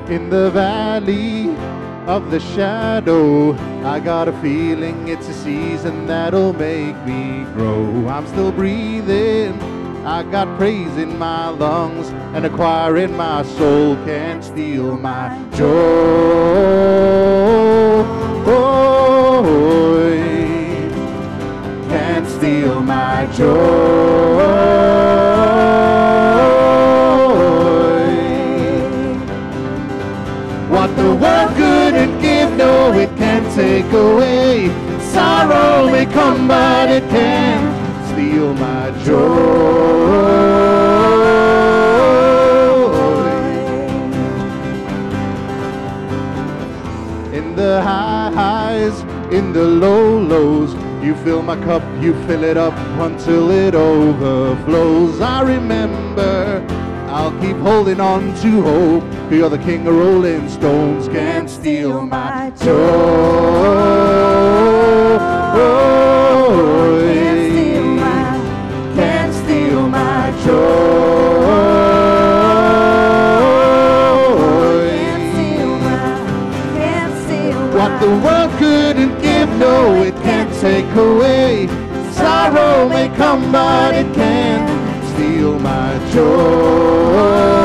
In the valley of the shadow, I got a feeling it's a season that'll make me grow. I'm still breathing, I got praise in my lungs, and a choir in my soul can't steal my joy. Can't steal my joy. What the world couldn't give, no, it can't take away. Sorrow may come, but it can't steal my joy. In the highs, in the lows, you fill my cup, you fill it up until it overflows. I remember, I'll keep holding on to hope. You're the king of rolling stones, can't steal my joy. Can't steal my joy. What the world couldn't give, no, it can't take away. Sorrow may come, but it can't steal my joy.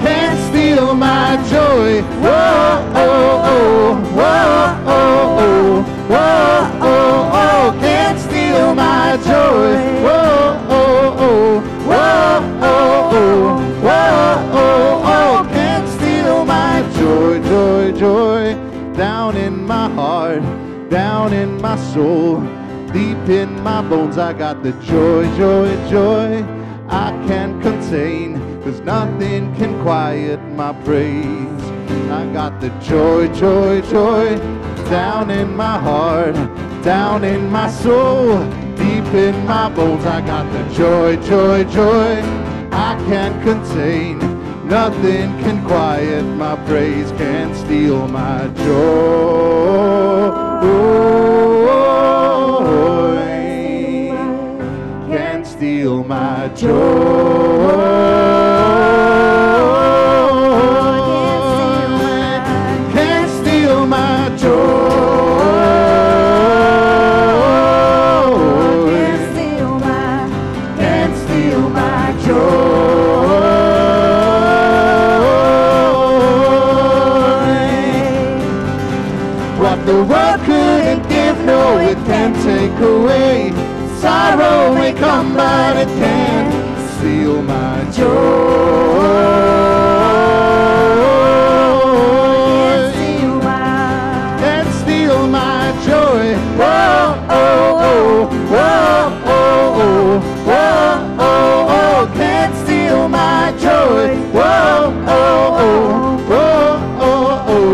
Can't steal my joy. Whoa, oh, oh, whoa, oh, oh, whoa, oh, oh. Can't steal my joy. Whoa, oh, oh, whoa, oh, oh, whoa, oh, oh. Can't steal my joy, joy, joy. Down in my heart, down in my soul, deep in my bones, I got the joy, joy, joy I can't contain, 'cause nothing can quiet my praise. I got the joy, joy, joy down in my heart, down in my soul, deep in my bones. I got the joy, joy, joy I can't contain. Nothing can quiet my praise, can't steal my joy. Can't steal my joy. Can't steal my joy. Can't steal my joy. The world couldn't give, no, it can't take away. Sorrow may come, but it can't steal my joy. Can't steal my joy. Whoa, oh, oh, whoa, oh, oh, whoa, oh, oh. Can't steal my joy. Whoa, oh, oh, whoa, oh, oh,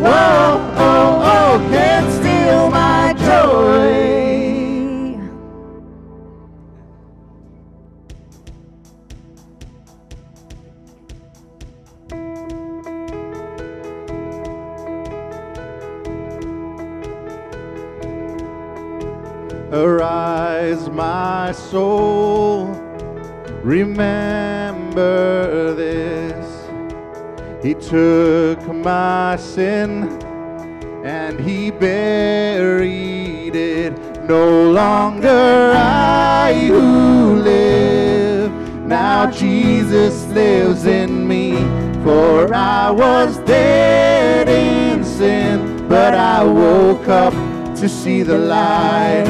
whoa, oh, oh. Can't steal my joy. Arise, my soul, remember this. He took my sin and he buried it. No longer I who live, now Jesus lives in me. For I was dead in sin, but I woke up to see the light.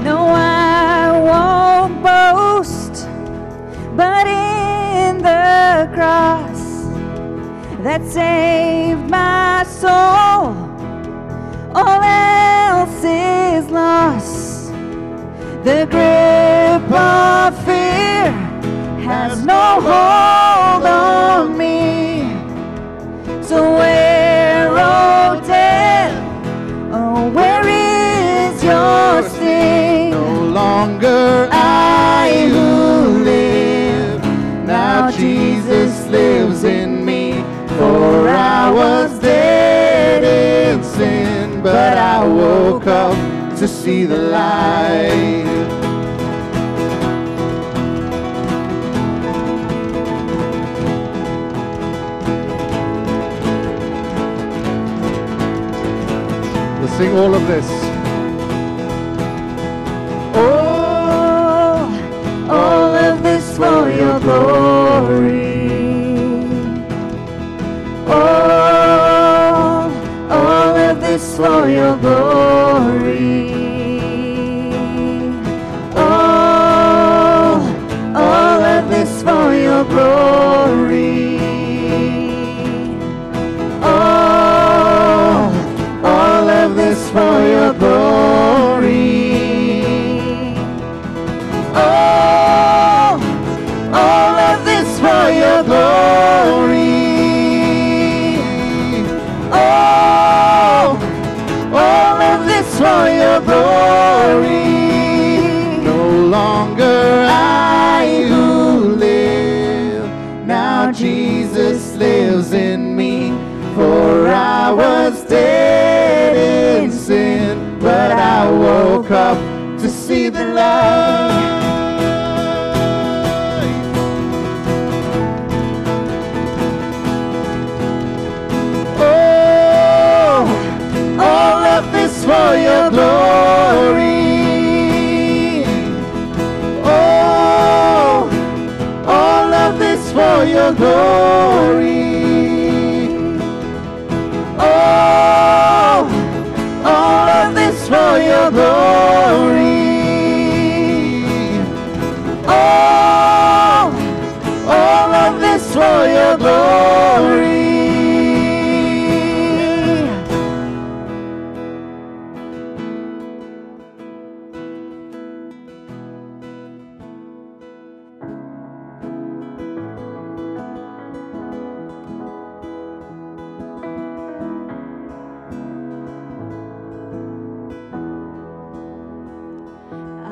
No, I won't boast, but in the cross that saved my soul, all else is lost. The grip of fear has no hold on me. So where, oh death, oh where is your sting? No longer I who live, now Jesus lives in me. For I was dead in sin, but I woke to see the light. We'll sing all of this. Oh, all of this for your glory. Oh, all of this for your glory. Oh, all of this for your glory. Oh, all of this for your glory. Oh, all of this for your glory. Oh, all of this for your glory. No longer I who live, now Jesus lives in me. For I was dead in sin, but I woke up to see the light. Oh, all of this for your glory. Oh, all of this for your glory. Oh, all of this for your glory. Oh, all of this for your glory.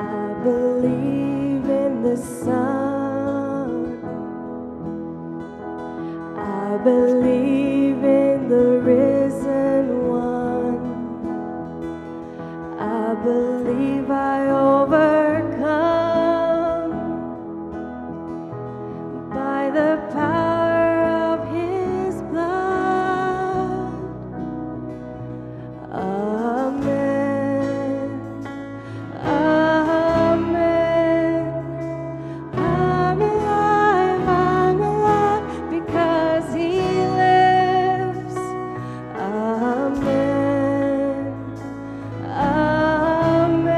I believe in the Son. I believe in the risen one. I believe I overcome by the power of his blood. Amen. Amen. I'm alive because he lives. Amen. Amen.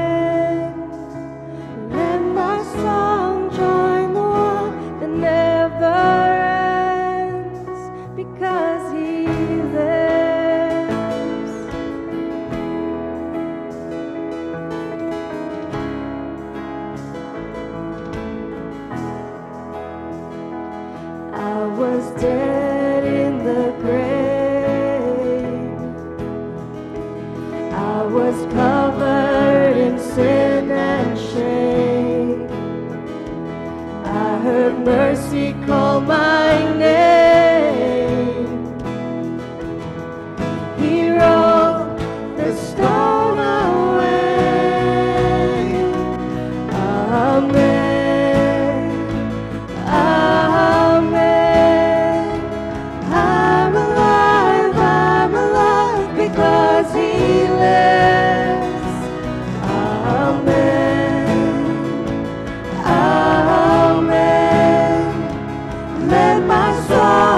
Let my song join the one that never ends because he lives. I was dead in the grave. I was covered in sin and shame. I heard mercy call my name. He rolled the stone away. Amen. Amen. I'm alive because he lives. Amen. Amen. Let my soul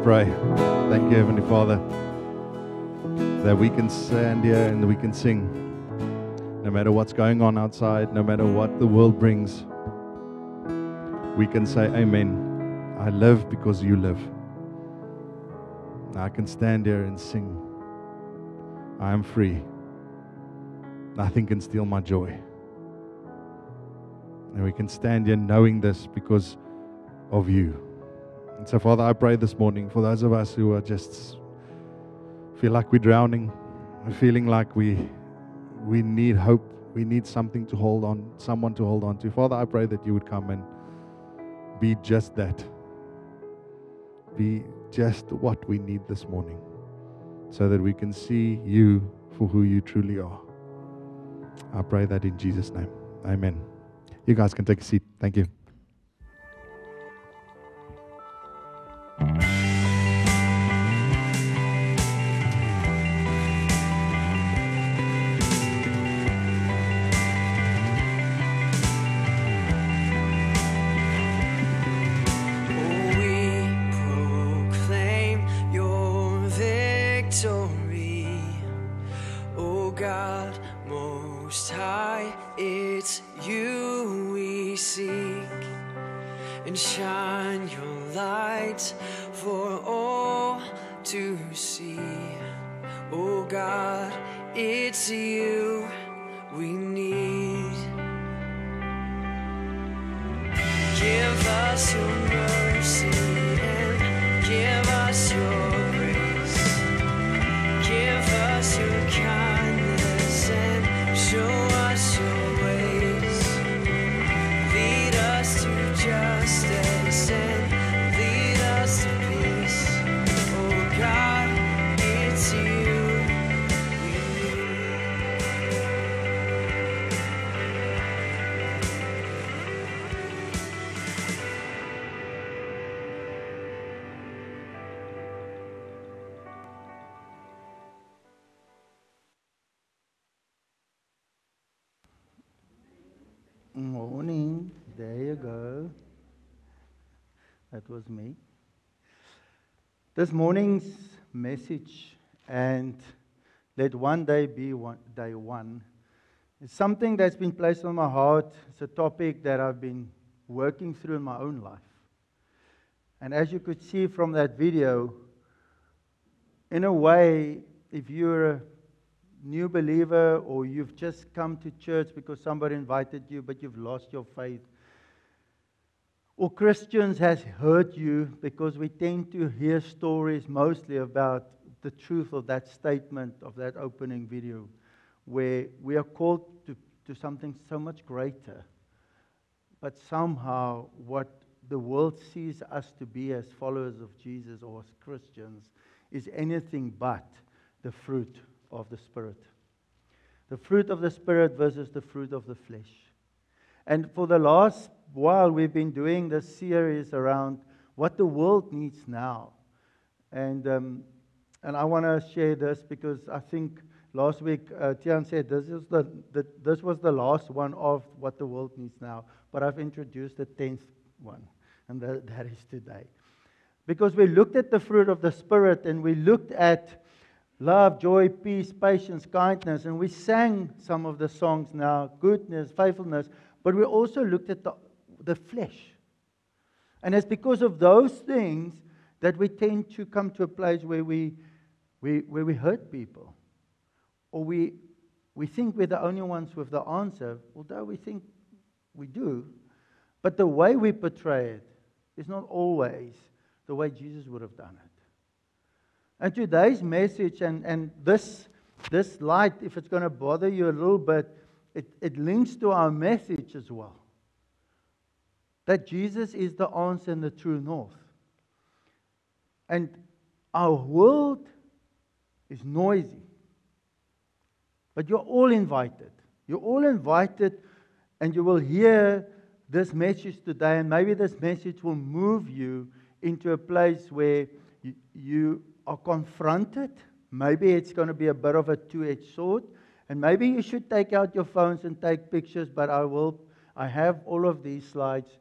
pray. Thank you, Heavenly Father, that we can stand here and we can sing. No matter what's going on outside, no matter what the world brings, we can say, Amen. I live because you live. I can stand here and sing. I am free. Nothing can steal my joy. And we can stand here knowing this because of you. And so, Father, I pray this morning for those of us who are just feel like we're drowning, feeling like we need hope, we need something to hold on, someone to hold on to. Father, I pray that you would come and be just that. Be just what we need this morning, so that we can see you for who you truly are. I pray that in Jesus' name. Amen. You guys can take a seat. Thank you. Morning. There you go. That was me. This morning's message, and let one day be day one, is something that's been placed on my heart. It's a topic that I've been working through in my own life. And as you could see from that video, in a way, if you're a new believer, or you've just come to church because somebody invited you, but you've lost your faith, or Christians has hurt you, because we tend to hear stories mostly about the truth of that statement of that opening video, where we are called to something so much greater, but somehow what the world sees us to be as followers of Jesus or as Christians is anything but the fruit of the Spirit. The fruit of the Spirit versus the fruit of the flesh. And for the last while, we've been doing this series around what the world needs now. And I want to share this because I think last week Tian said this was the last one of what the world needs now. But I've introduced the 10th one, and that is today. Because we looked at the fruit of the Spirit, and we looked at love, joy, peace, patience, kindness. And we sang some of the songs now, goodness, faithfulness. But we also looked at the flesh. And it's because of those things that we tend to come to a place where we hurt people. Or we think we're the only ones with the answer, although we think we do. But the way we portray it is not always the way Jesus would have done it. And today's message, and this light, if it's going to bother you a little bit, it links to our message as well. That Jesus is the answer and the true north. And our world is noisy. But you're all invited. You're all invited, and you will hear this message today, and maybe this message will move you into a place where you are confronted. Maybe it's going to be a bit of a two-edged sword, and maybe you should take out your phones and take pictures, but I have all of these slides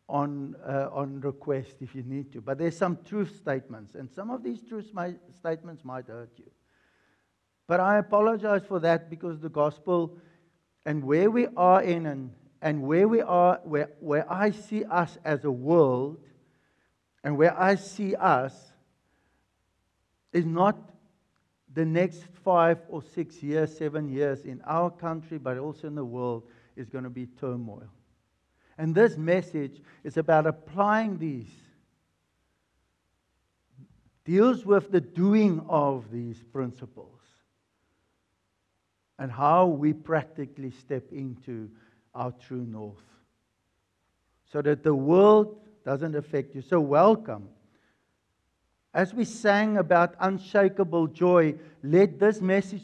on request if you need to. But there's some truth statements, and some of these statements might hurt you. But I apologize for that, because the gospel and where we are in and where we are, where I see us as a world, and where I see us is not the next 5 or 6 years, 7 years in our country, but also in the world, is going to be turmoil. And this message is about applying these, deals with the doing of these principles, and how we practically step into our true north, so that the world doesn't affect you. So welcome. As we sang about unshakable joy, let this message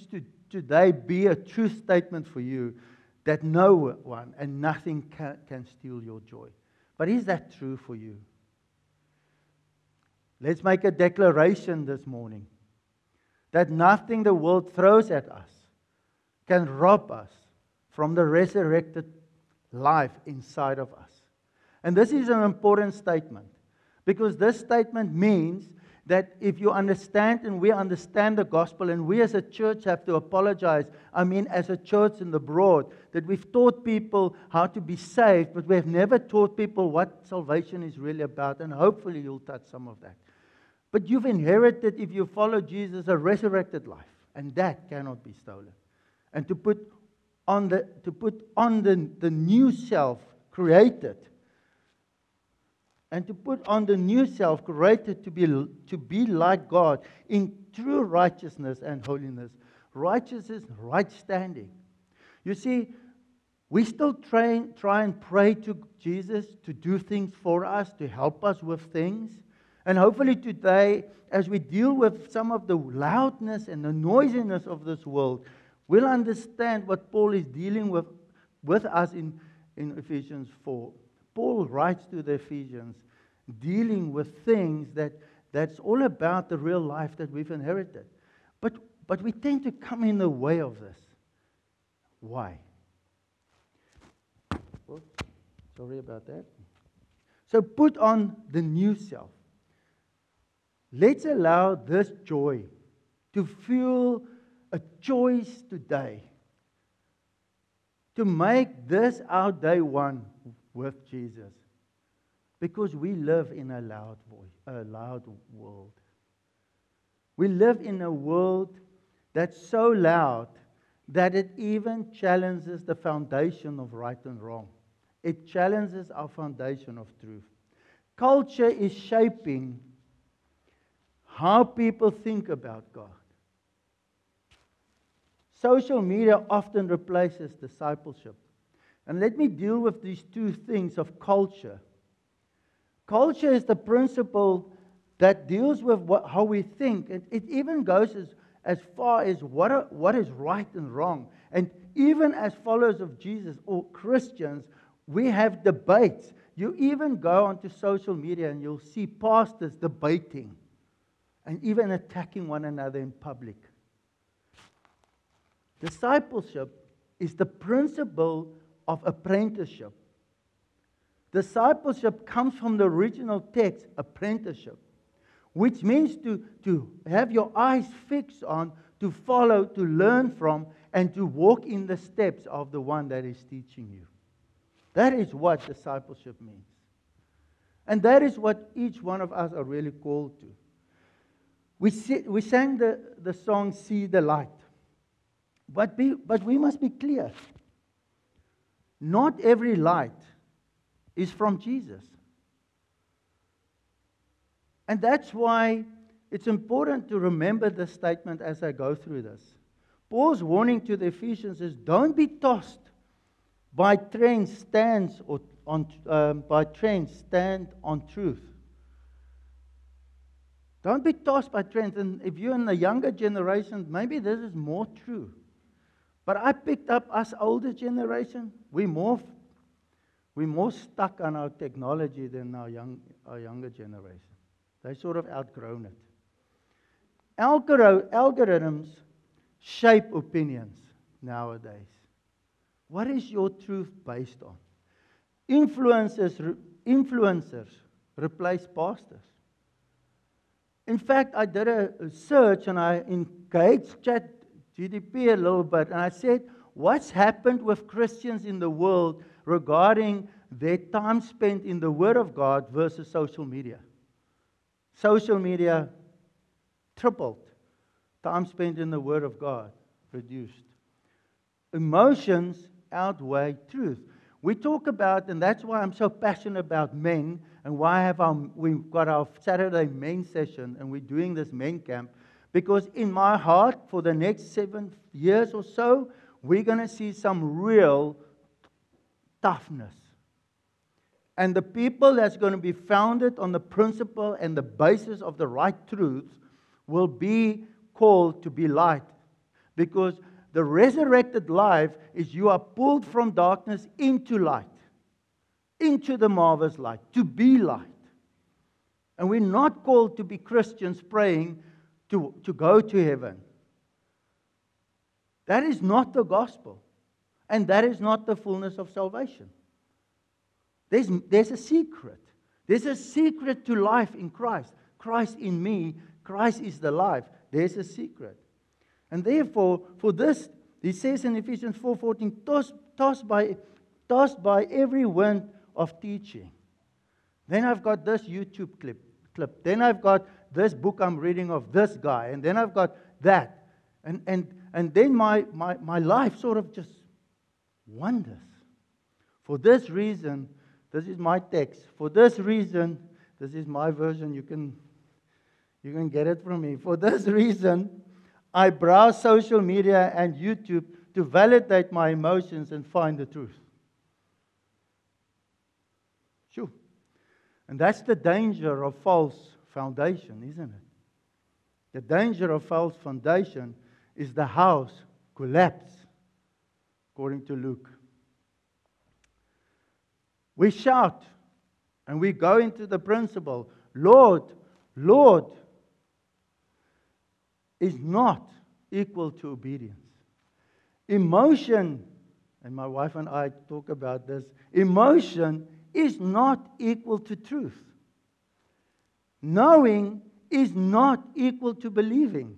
today be a true statement for you, that no one and nothing can steal your joy. But is that true for you? Let's make a declaration this morning that nothing the world throws at us can rob us from the resurrected life inside of us. And this is an important statement, because this statement means that if you understand and we understand the gospel, and we as a church have to apologize, as a church in the broad, that we've taught people how to be saved, but we have never taught people what salvation is really about, and hopefully you'll touch some of that. But you've inherited, if you follow Jesus, a resurrected life, and that cannot be stolen. And to put on the new self created, and to put on the new self created to be like God in true righteousness and holiness. Righteousness, right standing. You see, we still try and pray to Jesus to do things for us, to help us with things. And hopefully today, as we deal with some of the loudness and the noisiness of this world, we'll understand what Paul is dealing with us in Ephesians 4. Paul writes to the Ephesians, dealing with things that's all about the real life that we've inherited. But we tend to come in the way of this. Why? Oh, sorry about that. So put on the new self. Let's allow this joy to fuel a choice today, to make this our day one with Jesus. Because we live in a loud world. We live in a world that's so loud that it even challenges the foundation of right and wrong. It challenges our foundation of truth. Culture is shaping how people think about God. Social media often replaces discipleship. And let me deal with these two things of culture. Culture is the principle that deals with how we think. It even goes as far as what is right and wrong. And even as followers of Jesus or Christians, we have debates. You even go onto social media and you'll see pastors debating and even attacking one another in public. Discipleship is the principle of apprenticeship. Discipleship comes from the original text, apprenticeship, which means to have your eyes fixed on, to follow, to learn from, and to walk in the steps of the one that is teaching you. That is what discipleship means. And that is what each one of us are really called to. We sang the song, See the Light. But we must be clear. Not every light is from Jesus. And that's why it's important to remember this statement as I go through this. Paul's warning to the Ephesians is, don't be tossed by trends, stand on truth. Don't be tossed by trends. And if you're in the younger generation, maybe this is more true. But I picked up us older generation, we're more stuck on our technology than our younger generation. They sort of outgrown it. Algorithms shape opinions nowadays. What is your truth based on? Influencers influencers replace pastors. In fact, I did a search and I engaged ChatGPT a little bit, and I said, what's happened with Christians in the world regarding their time spent in the Word of God versus social media? Social media tripled. Time spent in the Word of God reduced. Emotions outweigh truth. We talk about, and that's why I'm so passionate about men, and why we've got our Saturday men session, and we're doing this men camp, because in my heart, for the next 7 years or so, we're going to see some real toughness. And the people that's going to be founded on the principle and the basis of the right truths will be called to be light. Because the resurrected life is you are pulled from darkness into light, into the marvelous light, to be light. And we're not called to be Christians praying to go to heaven. That is not the gospel. And that is not the fullness of salvation. There's a secret. There's a secret to life in Christ. Christ in me, Christ is the life. There's a secret. And therefore, for this, he says in Ephesians 4:14, tossed by every wind of teaching. Then I've got this YouTube clip. Then I've got this book I'm reading of this guy. And then I've got that. And then my life sort of just wanders. For this reason, this is my text. For this reason, this is my version. You can get it from me. For this reason, I browse social media and YouTube to validate my emotions and find the truth. Sure. And that's the danger of false foundation, isn't it? The danger of false foundation is the house collapse, according to Luke. We shout and we go into the principle, Lord, Lord, is not equal to obedience. Emotion, and my wife and I talk about this, emotion is not equal to truth. Knowing is not equal to believing.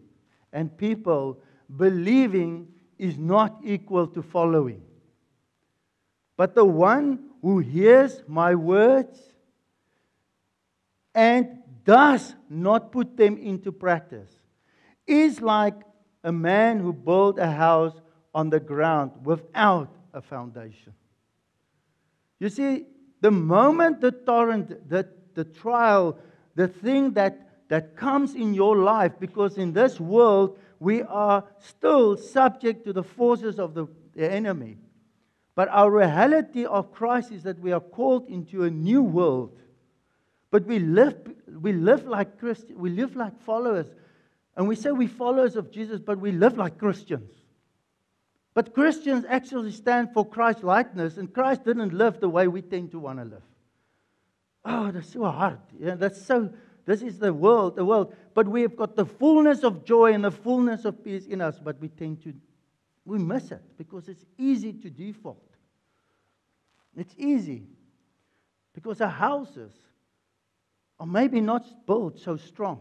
And people, believing is not equal to following. But the one who hears my words and does not put them into practice is like a man who built a house on the ground without a foundation. You see, the moment the torrent, the trial, the thing that comes in your life, because in this world we are still subject to the forces of the enemy. But our reality of Christ is that we are called into a new world. But we live like Christians, we live like followers. And we say we're followers of Jesus, but we live like Christians. But Christians actually stand for Christ's likeness, and Christ didn't live the way we tend to want to live. Oh, that's so hard. Yeah, this is the world. But we have got the fullness of joy and the fullness of peace in us, but we miss it because it's easy to default. It's easy because our houses are maybe not built so strong.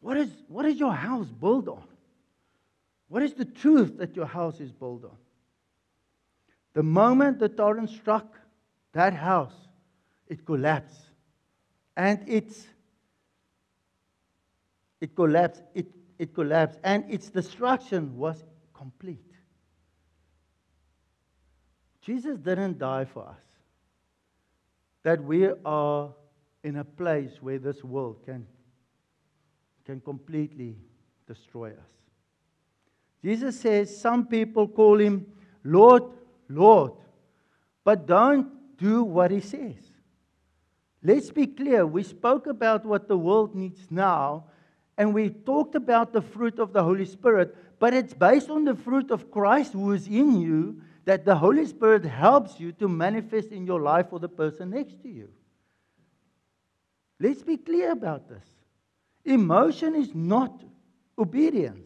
What is your house built on? What is the truth that your house is built on? The moment the torrent struck that house, it collapsed. And it collapsed. It collapsed. And its destruction was complete. Jesus didn't die for us, that we are in a place where this world can completely destroy us. Jesus says some people call him Lord, Lord, but don't do what he says. Let's be clear. We spoke about what the world needs now, and we talked about the fruit of the Holy Spirit, but it's based on the fruit of Christ who is in you that the Holy Spirit helps you to manifest in your life for the person next to you. Let's be clear about this. Emotion is not obedience.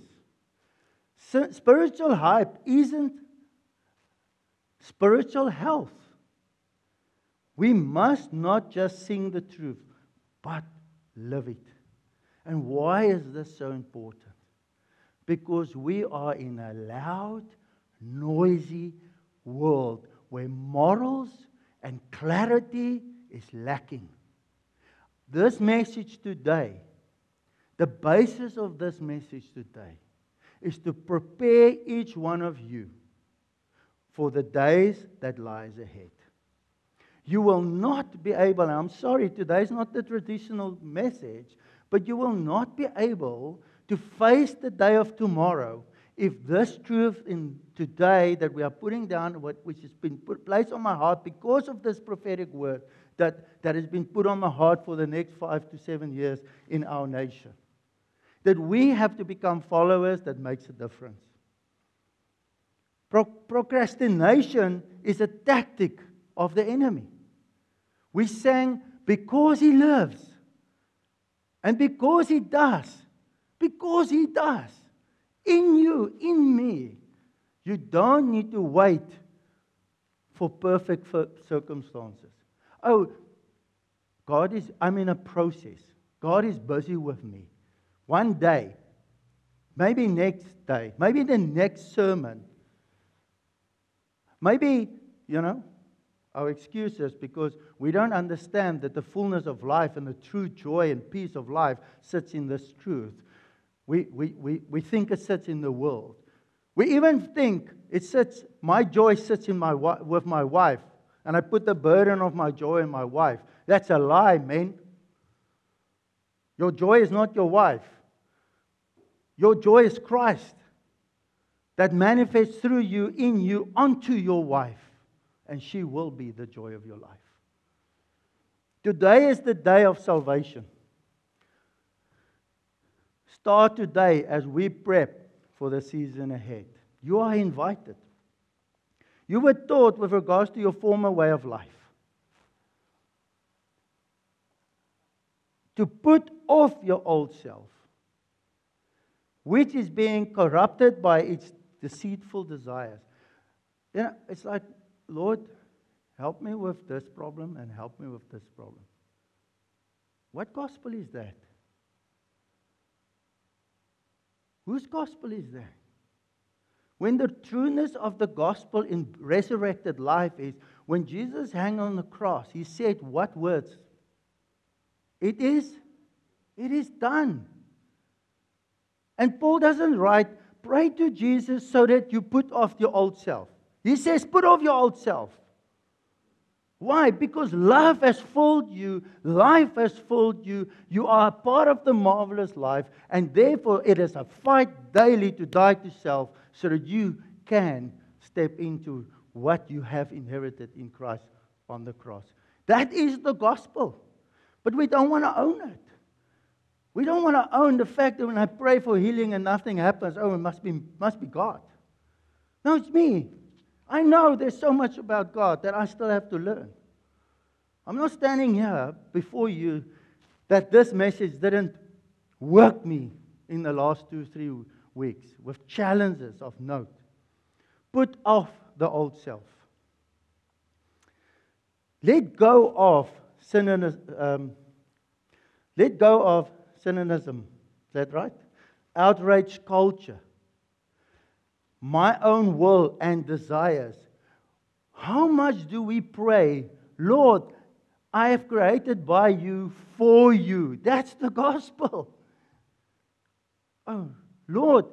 Spiritual hype isn't spiritual health. We must not just sing the truth, but live it. And why is this so important? Because we are in a loud, noisy world where morals and clarity is lacking. This message today, the basis of this message today, is to prepare each one of you for the days that lies ahead. You will not be able, and I'm sorry, today is not the traditional message, but you will not be able to face the day of tomorrow if this truth in today that we are putting down, which has been placed on my heart because of this prophetic word that has been put on my heart for the next 5 to 7 years in our nation. That we have to become followers that makes a difference. Procrastination is a tactic of the enemy. We sang, because he lives. And because he does. Because he does. In you, in me. You don't need to wait for perfect circumstances. Oh, I'm in a process. God is busy with me. One day, maybe next day, maybe the next sermon, maybe, our excuses because we don't understand that the fullness of life and the true joy and peace of life sits in this truth. We think it sits in the world. We even think my joy sits with my wife, and I put the burden of my joy on my wife. That's a lie, man. Your joy is not your wife. Your joy is Christ that manifests through you, in you, onto your wife. And she will be the joy of your life. Today is the day of salvation. Start today as we prep for the season ahead. You are invited. You were taught with regards to your former way of life to put off your old self, which is being corrupted by its deceitful desires. It's like, Lord, help me with this problem and help me with this problem. What gospel is that? Whose gospel is that? When the trueness of the gospel in resurrected life is, when Jesus hung on the cross, he said what words? It is done. And Paul doesn't write, pray to Jesus so that you put off your old self. He says, put off your old self. Why? Because love has filled you, life has filled you, you are a part of the marvelous life, and therefore it is a fight daily to die to self so that you can step into what you have inherited in Christ on the cross. That is the gospel. But we don't want to own it. We don't want to own the fact that when I pray for healing and nothing happens, it must be God. No, it's me. I know there's so much about God that I still have to learn. I'm not standing here before you that this message didn't work me in the last 2-3 weeks with challenges of note. Put off the old self. Let go of cynicism. Let go of cynicism. Is that right? Outrage culture. My own will and desires. How much do we pray, Lord, I have created by you for you. That's the gospel. Oh, Lord,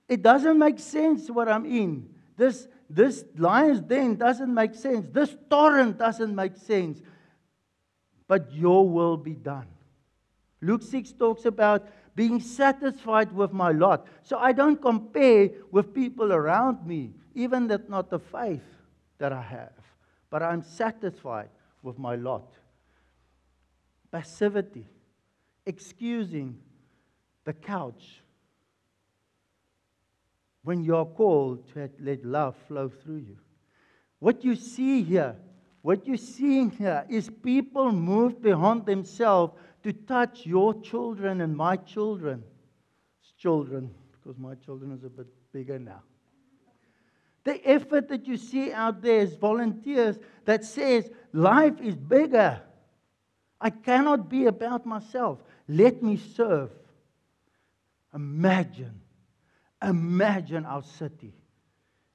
it doesn't make sense what I'm in. This lion's den doesn't make sense. This torrent doesn't make sense. But your will be done. Luke 6 talks about being satisfied with my lot. So I don't compare with people around me, even that's not the faith that I have. But I'm satisfied with my lot. Passivity. Excusing the couch. When you're called to let love flow through you. What you see here, what you're seeing here is people moved beyond themselves to touch your children and my children. It's children, because my children is a bit bigger now. The effort that you see out there is volunteers that says, life is bigger. I cannot be about myself. Let me serve. Imagine our city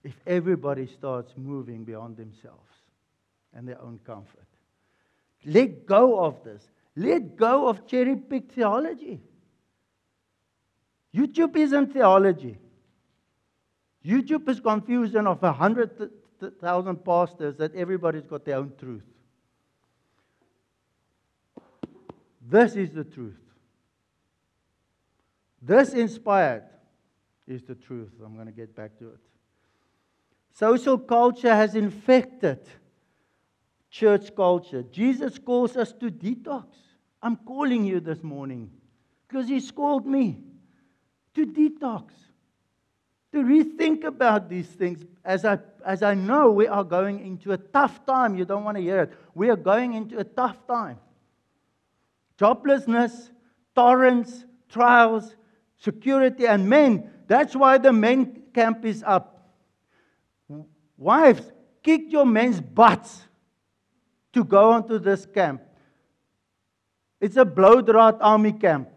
if everybody starts moving beyond themselves and their own comfort. Let go of this. Let go of cherry-picked theology. YouTube isn't theology. YouTube is confusion of 100,000 pastors that everybody's got their own truth. This is the truth. This inspired is the truth. I'm going to get back to it. Social culture has infected church culture. Jesus calls us to detox. I'm calling you this morning because He's called me to detox, to rethink about these things. As I know we are going into a tough time. You don't want to hear it. We are going into a tough time. Joblessness, torrents, trials, security, and men. That's why the men camp is up. Wives, kick your men's butts to go onto this camp. It's a blow-drought army camp.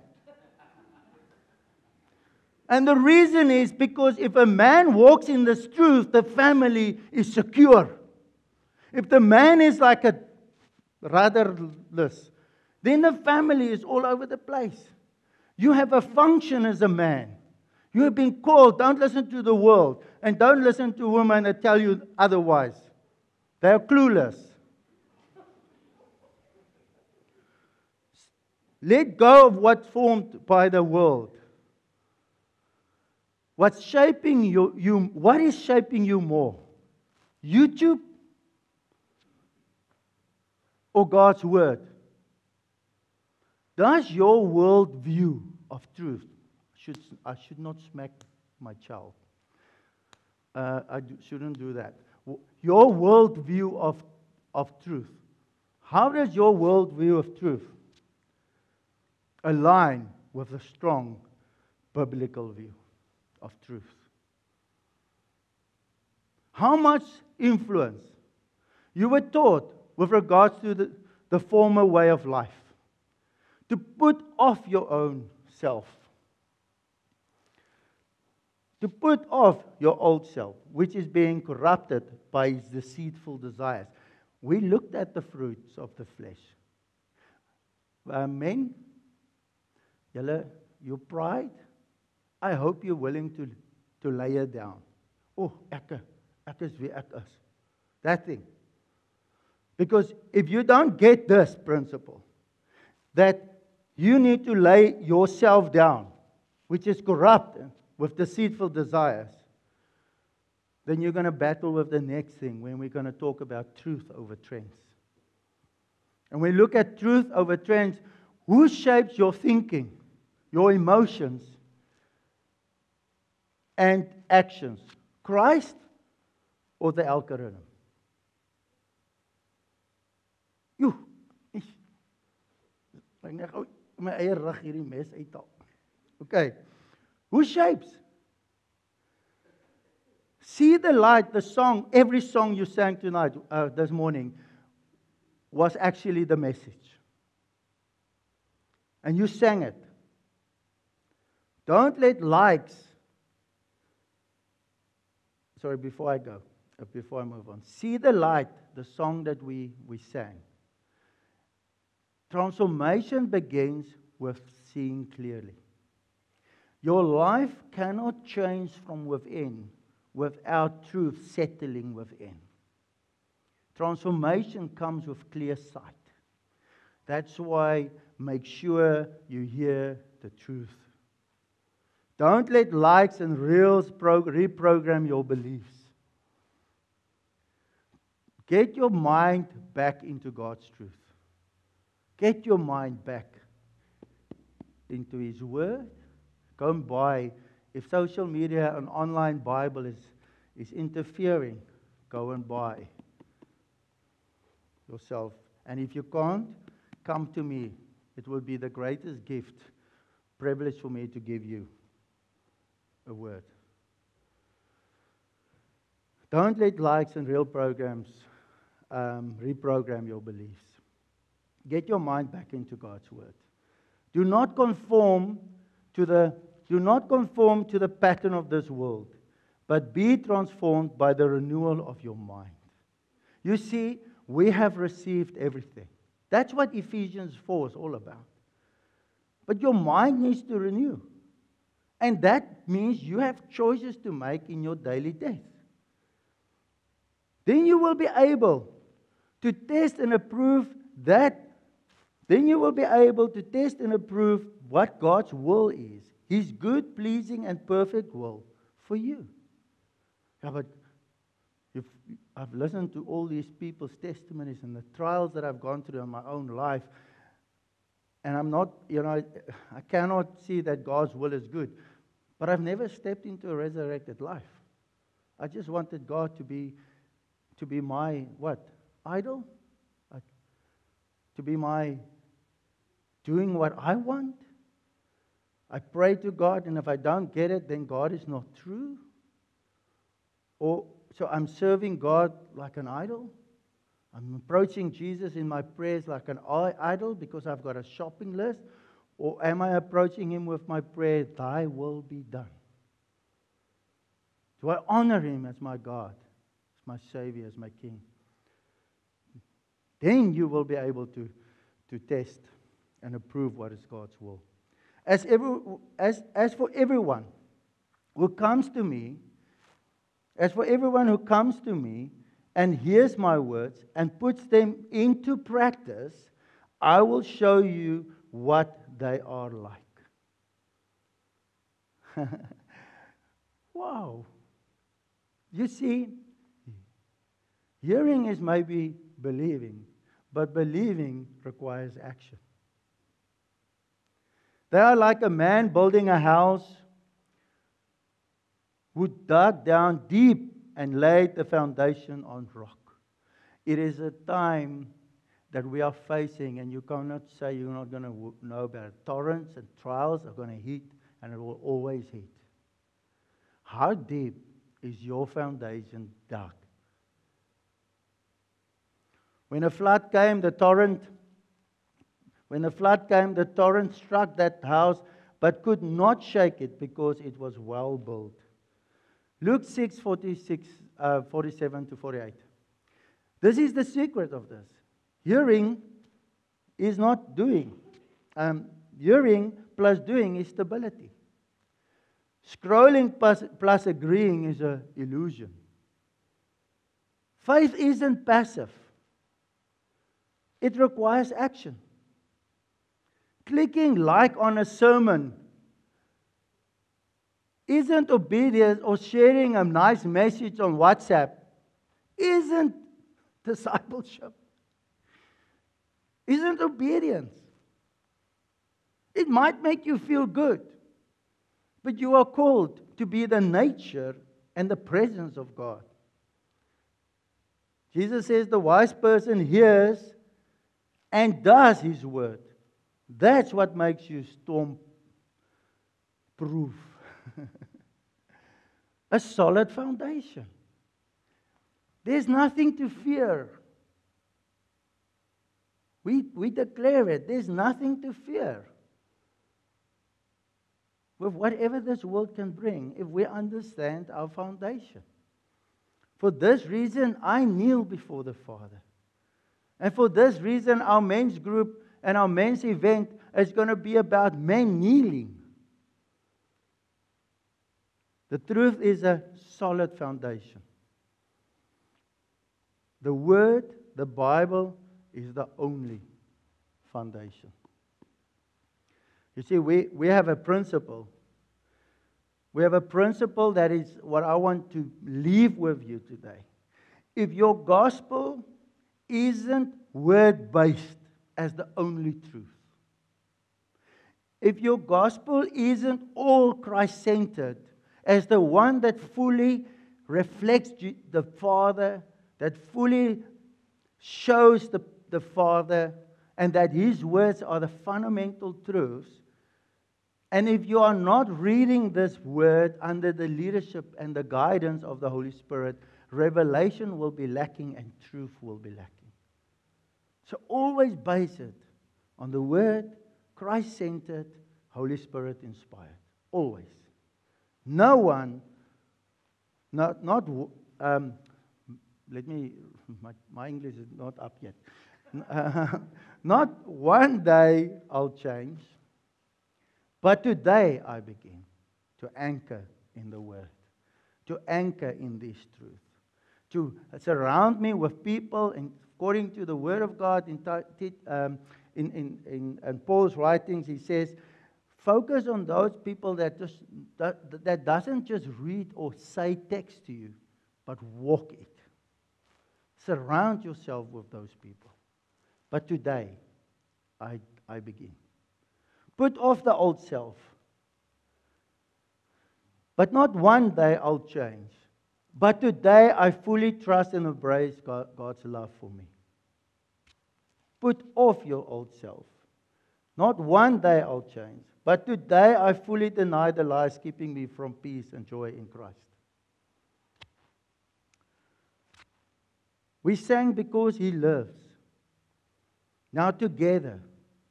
And the reason is because if a man walks in this truth, the family is secure. If the man is like a rudderless, then the family is all over the place. You have a function as a man. You have been called. Don't listen to the world. And don't listen to women that tell you otherwise. They are clueless. Let go of what's formed by the world. What's shaping you? What is shaping you more? YouTube or God's Word? Does your worldview of truth, I should not smack my child. Shouldn't do that. Your worldview of truth. How does your worldview of truth align with a strong biblical view of truth? How much influence you were taught with regards to the former way of life, to put off your own self, to put off your old self, which is being corrupted by its deceitful desires. We looked at the fruits of the flesh. Men, your pride, I hope you're willing to lay it down. Oh, ek is wie ek is. That thing. Because if you don't get this principle, that you need to lay yourself down, which is corrupt with deceitful desires, then you're going to battle with the next thing when we're going to talk about truth over trends. And when we look at truth over trends, who shapes your thinking, your emotions, and actions? Christ or the algorithm? Okay. Who shapes? See the light, the song, every song you sang tonight, this morning, was actually the message. And you sang it. Don't let likes. Sorry, before I move on. See the light, the song that we sang. Transformation begins with seeing clearly. Your life cannot change from within without truth settling within. Transformation comes with clear sight. That's why make sure you hear the truth. Don't let likes and reels reprogram your beliefs. Get your mind back into God's truth. Get your mind back into His Word. Go and buy. If social media and online Bible is interfering, go and buy yourself. And if you can't, come to me. It will be the greatest gift, privilege for me to give you a word. Don't let likes and real programs reprogram your beliefs. Get your mind back into God's word. Do not conform to the pattern of this world, but be transformed by the renewal of your mind. You see, we have received everything. That's what Ephesians 4 is all about. But your mind needs to renew. And that means you have choices to make in your daily death. Then you will be able to test and approve what God's will is. His good, pleasing, and perfect will for you. Yeah, but I've listened to all these people's testimonies and the trials that I've gone through in my own life, and I'm not, I cannot see that God's will is good. But I've never stepped into a resurrected life. I just wanted God to be my, what? Idol? To be my doing what I want? I pray to God, and if I don't get it, then God is not true? So I'm serving God like an idol? I'm approaching Jesus in my prayers like an idol because I've got a shopping list? Or am I approaching Him with my prayer, Thy will be done? Do I honor Him as my God, as my Savior, as my King? Then you will be able to test and approve what is God's will. As for everyone who comes to me and hears my words and puts them into practice, I will show you what they are like. Wow. You see, hearing is maybe believing, but believing requires action. They are like a man building a house who dug down deep and laid the foundation on rock. It is a time that we are facing, and you cannot say you're not going to know about it. Torrents and trials are going to hit, and it will always hit. How deep is your foundation dug? When a flood came, the torrent struck that house, but could not shake it because it was well built. Luke 6, 47 to 48. This is the secret of this. Hearing is not doing. Hearing plus doing is stability. Scrolling plus agreeing is an illusion. Faith isn't passive. It requires action. Clicking like on a sermon isn't obedience, or sharing a nice message on WhatsApp isn't discipleship. Isn't obedience. It might make you feel good, but you are called to be the nature and the presence of God. Jesus says the wise person hears and does His word. That's what makes you storm-proof. A solid foundation. There's nothing to fear. We declare it. There's nothing to fear with whatever this world can bring if we understand our foundation. For this reason, I kneel before the Father. And for this reason, our men's group and our men's event is going to be about men kneeling. The truth is a solid foundation. The Word, the Bible, is the only foundation. You see, we have a principle. We have a principle that is what I want to leave with you today. If your gospel isn't word-based as the only truth, if your gospel isn't all Christ-centered as the one that fully reflects the Father, that fully shows the Father, and that His words are the fundamental truths, and if you are not reading this word under the leadership and the guidance of the Holy Spirit, revelation will be lacking and truth will be lacking. So always base it on the Word, Christ-centered, Holy Spirit inspired. Always. No one, my English is not up yet. Not one day I'll change, but today I begin to anchor in the Word, to anchor in this truth, to surround me with people, and according to the Word of God, in Paul's writings, he says, focus on those people that doesn't just read or say text to you, but walk it. Surround yourself with those people. But today, I begin. Put off the old self. But not one day I'll change. But today I fully trust and embrace God's love for me. Put off your old self. Not one day I'll change. But today I fully deny the lies keeping me from peace and joy in Christ. We sang because He lives. Now together,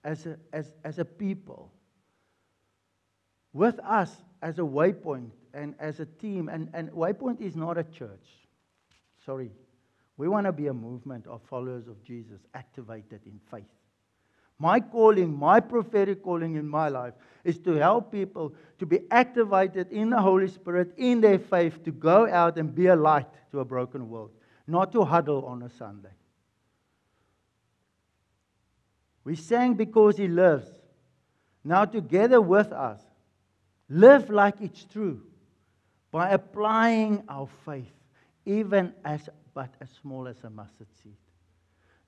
as a people, with us as a Waypoint and as a team, and Waypoint is not a church. Sorry. We want to be a movement of followers of Jesus, activated in faith. My calling, my prophetic calling in my life is to help people to be activated in the Holy Spirit, in their faith, to go out and be a light to a broken world, not to huddle on a Sunday. We sang because He lives. Now together with us, live like it's true by applying our faith, even but as small as a mustard seed.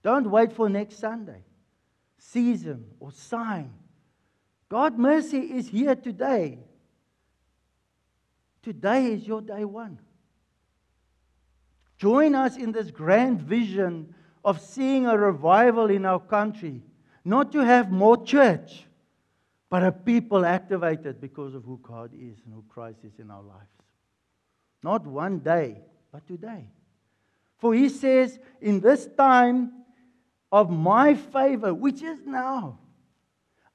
Don't wait for next Sunday, season or sign. God's mercy is here today. Today is your day one. Join us in this grand vision of seeing a revival in our country. Not to have more church, but a people activated because of who God is and who Christ is in our lives. Not one day, but today. For He says, in this time of my favor, which is now,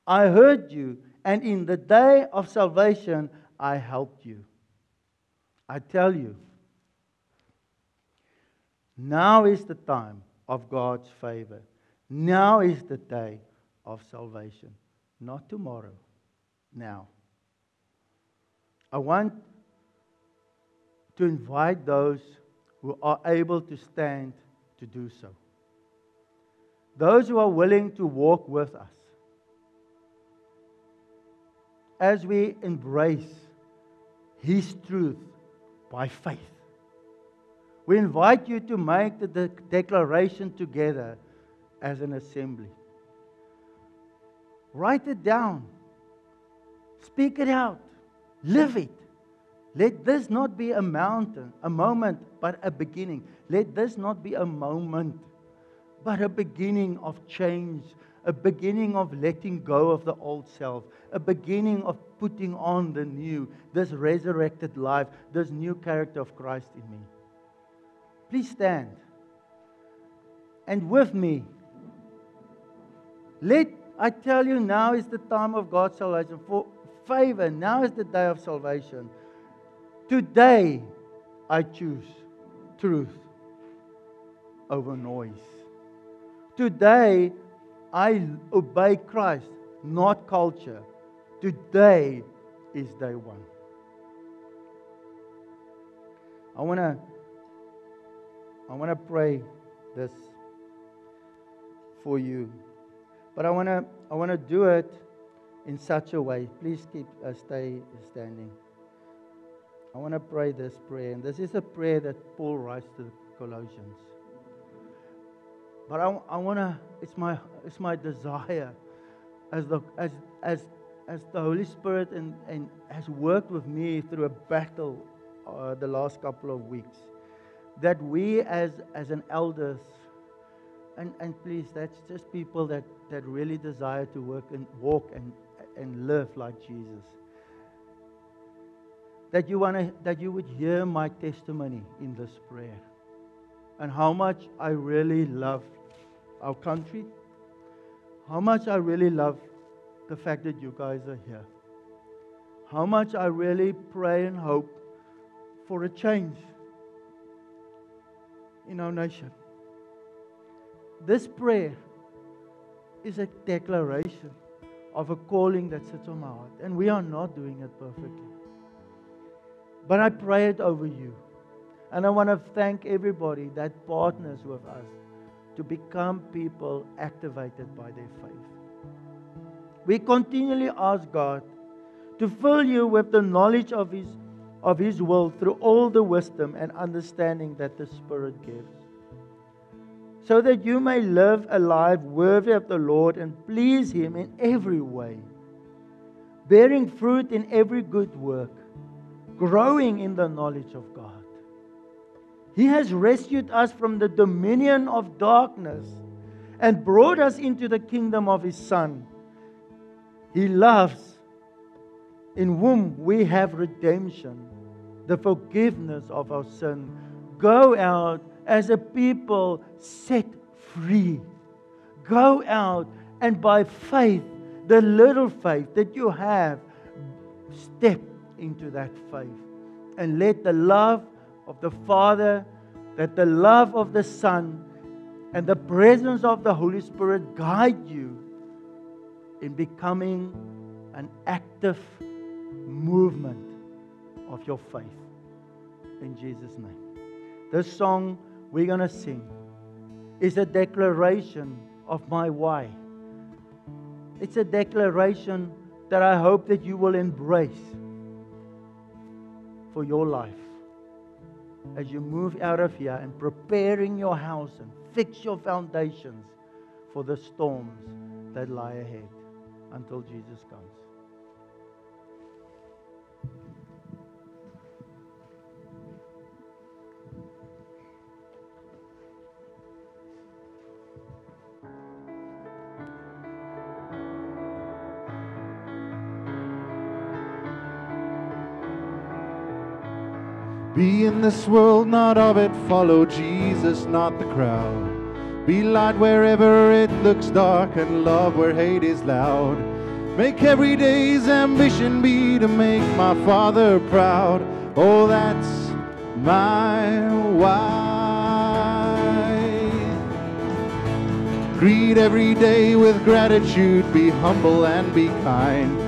I heard you, and in the day of salvation, I helped you. I tell you, now is the time of God's favor. Now is the day of salvation. Not tomorrow. Now. I want to invite those who are able to stand to do so. Those who are willing to walk with us. As we embrace His truth by faith. We invite you to make the declaration together as an assembly. Write it down. Speak it out. Live it. Let this not be a moment, but a beginning. Let this not be a moment, but a beginning of change, a beginning of letting go of the old self, a beginning of putting on the new, this resurrected life, this new character of Christ in me. Please stand. And with me, I tell you, now is the time of God's salvation. For favor, now is the day of salvation. Today, I choose truth over noise. Today, I obey Christ, not culture. Today is day one. I want to pray this for you. But I want to do it in such a way. Please stay standing. I want to pray this prayer, and this is a prayer that Paul writes to the Colossians. But I want to. It's my desire, as the Holy Spirit and has worked with me through a battle the last couple of weeks, that we as an elders. And please, that's just people that really desire to work and walk and live like Jesus. that you would hear my testimony in this prayer, and how much I really love our country, how much I really love the fact that you guys are here, how much I really pray and hope for a change in our nation. This prayer is a declaration of a calling that sits on my heart, and we are not doing it perfectly. But I pray it over you, and I want to thank everybody that partners with us to become people activated by their faith. We continually ask God to fill you with the knowledge of His will through all the wisdom and understanding that the Spirit gives, so that you may live a life worthy of the Lord and please Him in every way, bearing fruit in every good work, growing in the knowledge of God. He has rescued us from the dominion of darkness and brought us into the kingdom of His Son. He loves, in whom we have redemption, the forgiveness of our sin. Go out as a people set free. Go out and by faith, the little faith that you have, step into that faith. And let the love of the Father, that the love of the Son, and the presence of the Holy Spirit guide you in becoming an active movement of your faith. In Jesus' name. This song we're going to sing is a declaration of my why. It's a declaration that I hope that you will embrace for your life as you move out of here and preparing your house and fix your foundations for the storms that lie ahead until Jesus comes. Be in this world, not of it. Follow Jesus, not the crowd. Be light wherever it looks dark, and love where hate is loud. Make every day's ambition be to make my Father proud. Oh, that's my why. Greet every day with gratitude. Be humble and be kind.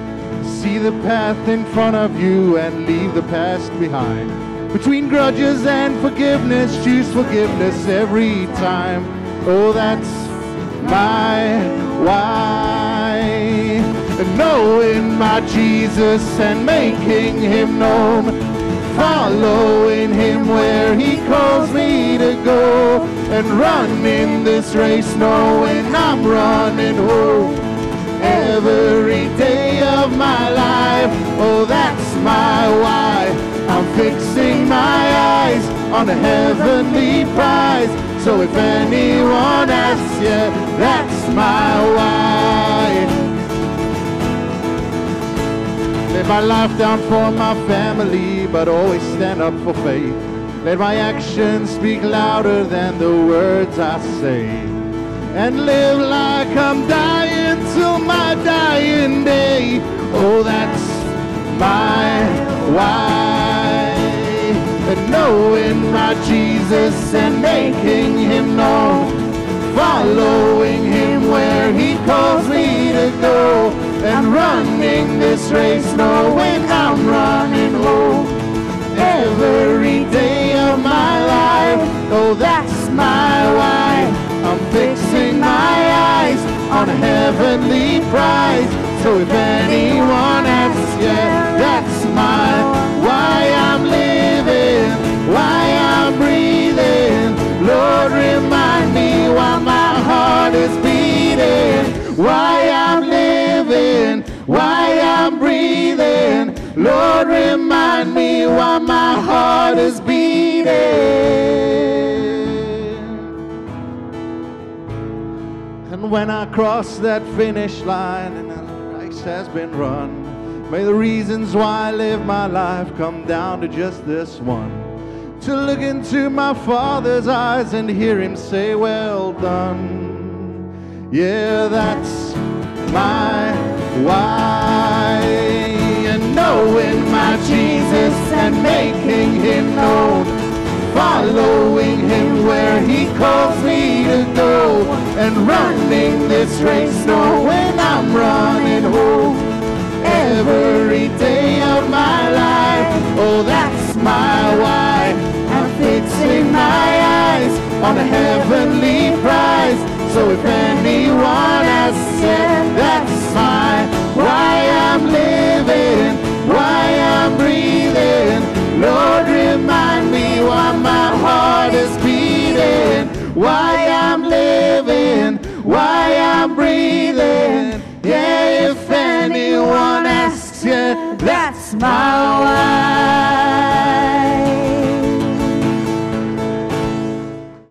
See the path in front of you and leave the past behind. Between grudges and forgiveness, choose forgiveness every time. Oh, that's my why. And knowing my Jesus and making Him known, following Him where He calls me to go, and running this race knowing I'm running home every day of my life. Oh, that's my why. I'm fixing my eyes on a heavenly prize. So if anyone asks you, that's my why. Lay my life down for my family, but always stand up for faith. Let my actions speak louder than the words I say, and live like I'm dying till my dying day. Oh, that's my why. And knowing my Jesus and making Him known, following Him where He calls me to go, and running this race knowing I'm running home every day of my life. Oh, that's my why. I'm fixing my eyes on a heavenly prize. So if anyone asks, yeah, that's my why I'm living, why I'm breathing. Lord, remind me why my heart is beating, why I'm living, why I'm breathing. Lord, remind me why my heart is beating. And when I cross that finish line and the race has been run, May the reasons why I live my life come down to just this one. To look into my Father's eyes and hear Him say, well done. Yeah, that's my why. And knowing my Jesus and making Him known, following Him where He calls me to go, and running this race knowing I'm running home every day of my life. Oh, that's my why. I'm fixing my eyes on a heavenly prize. So if anyone asks, yeah, that's my why I'm living, why I'm breathing. Lord, remind me why my heart is beating, why I'm living, why I'm breathing. Yeah, if anyone asks, yeah, that's my why.